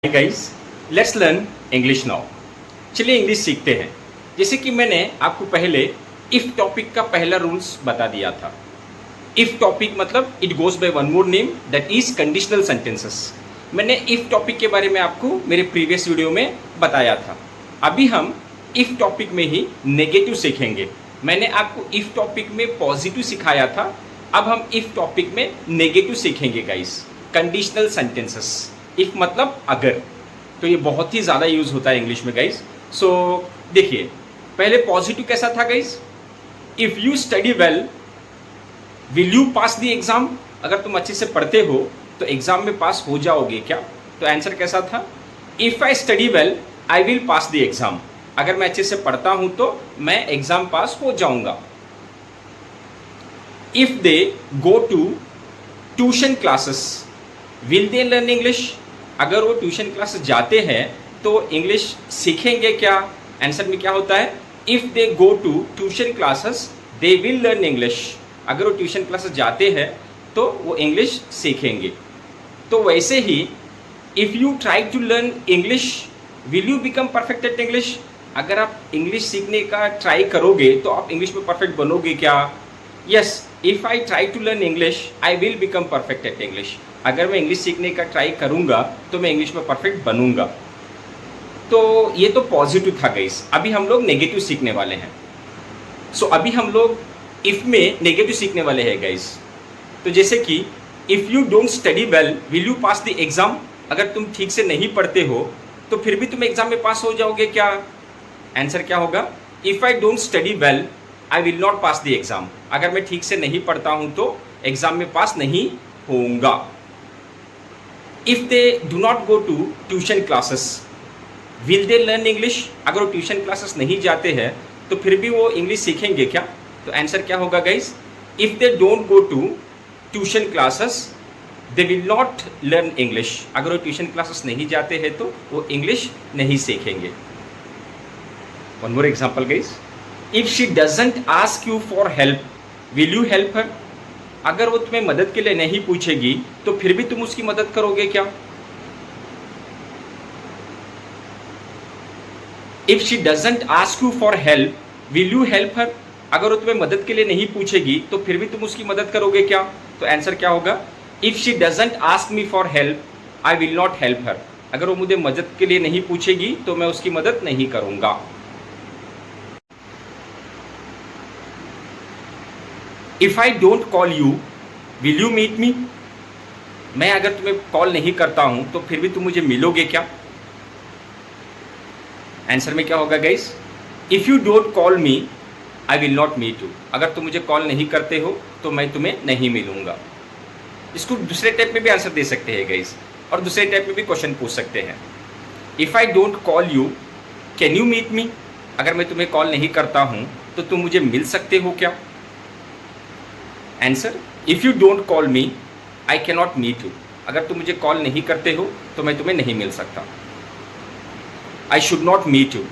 Hi guys, let's learn English now. चलिए English सीखते हैं। जैसे कि मैंने आपको पहले इफ टॉपिक का पहला रूल्स बता दिया था। इफ टॉपिक मतलब it goes by one more name, that is conditional sentences. मैंने इफ टॉपिक के बारे में आपको मेरे प्रीवियस वीडियो में बताया था। अभी हम इफ टॉपिक में ही नेगेटिव सीखेंगे। मैंने आपको इफ टॉपिक में पॉजिटिव सिखाया था, अब हम इफ टॉपिक में नेगेटिव सीखेंगे गाइस। कंडीशनल सेंटेंसेस, इफ मतलब अगर, तो ये बहुत ही ज़्यादा यूज़ होता है इंग्लिश में गाइस। सो देखिए, पहले पॉजिटिव कैसा था guys? If you study well will you pass the exam. अगर तुम अच्छे से पढ़ते हो तो एग्ज़ाम में पास हो जाओगे क्या? तो आंसर कैसा था? If I study well I will pass the exam. अगर मैं अच्छे से पढ़ता हूँ तो मैं एग्ज़ाम पास हो जाऊँगा। If they go to tuition classes will they learn English. अगर वो ट्यूशन क्लासेस जाते हैं तो इंग्लिश सीखेंगे क्या? आंसर में क्या होता है? If they go to tuition classes they will learn English. अगर वो ट्यूशन क्लासेस जाते हैं तो वो इंग्लिश सीखेंगे। तो वैसे ही if you try to learn English will you become perfect at English. अगर आप इंग्लिश सीखने का ट्राई करोगे तो आप इंग्लिश में परफेक्ट बनोगे क्या? Yes, if I try to learn English I will become perfect at English. अगर मैं इंग्लिश सीखने का ट्राई करूँगा तो मैं इंग्लिश में परफेक्ट बनूंगा। तो ये तो पॉजिटिव था गाइस। अभी हम लोग नेगेटिव सीखने वाले हैं। सो अभी हम लोग इफ़ में नेगेटिव सीखने वाले हैं गाइस। तो जैसे कि if you don't study well will you pass the exam. अगर तुम ठीक से नहीं पढ़ते हो तो फिर भी तुम एग्ज़ाम में पास हो जाओगे क्या? आंसर क्या होगा? If I don't study well I will not pass the exam. अगर मैं ठीक से नहीं पढ़ता हूँ तो एग्ज़ाम में पास नहीं होऊंगा। If they do not go to tuition classes will they learn English. अगर वो ट्यूशन क्लासेस नहीं जाते हैं तो फिर भी वो इंग्लिश सीखेंगे क्या? तो आंसर क्या होगा guys? If they don't go to tuition classes they will not learn English. अगर वो ट्यूशन क्लासेस नहीं जाते हैं तो वो इंग्लिश नहीं सीखेंगे। One more example guys, if she doesn't ask you for help will you help her. अगर वो तुम्हें मदद के लिए नहीं पूछेगी तो फिर भी तुम उसकी मदद करोगे क्या? If she doesn't ask you for help will you help her. अगर वो तुम्हें मदद के लिए नहीं पूछेगी तो फिर भी तुम उसकी मदद करोगे क्या? तो आंसर क्या होगा? If she doesn't ask me for help I will not help her. अगर वो मुझे मदद के लिए नहीं पूछेगी तो मैं उसकी मदद नहीं करूंगा। If I don't call you will you meet me. मैं अगर तुम्हें कॉल नहीं करता हूं तो फिर भी तुम मुझे मिलोगे क्या? आंसर में क्या होगा guys? If you don't call me I will not meet you. अगर तुम मुझे कॉल नहीं करते हो तो मैं तुम्हें नहीं मिलूंगा। इसको दूसरे टाइप में भी आंसर दे सकते हैं गाइस, और दूसरे टाइप में भी क्वेश्चन पूछ सकते हैं। If I don't call you can you meet me. अगर मैं तुम्हें कॉल नहीं करता हूं तो तुम मुझे मिल सकते हो क्या? Answer, if you don't call me I can not meet you. अगर तुम मुझे कॉल नहीं करते हो तो मैं तुम्हें नहीं मिल सकता। I should not meet you,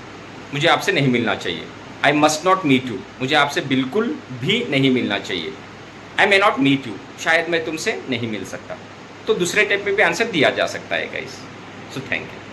मुझे आपसे नहीं मिलना चाहिए। I must not meet you, मुझे आपसे बिल्कुल भी नहीं मिलना चाहिए। I may not meet you, शायद मैं तुमसे नहीं मिल सकता। तो दूसरे टाइप में भी आंसर दिया जा सकता है गाइस। So thank you.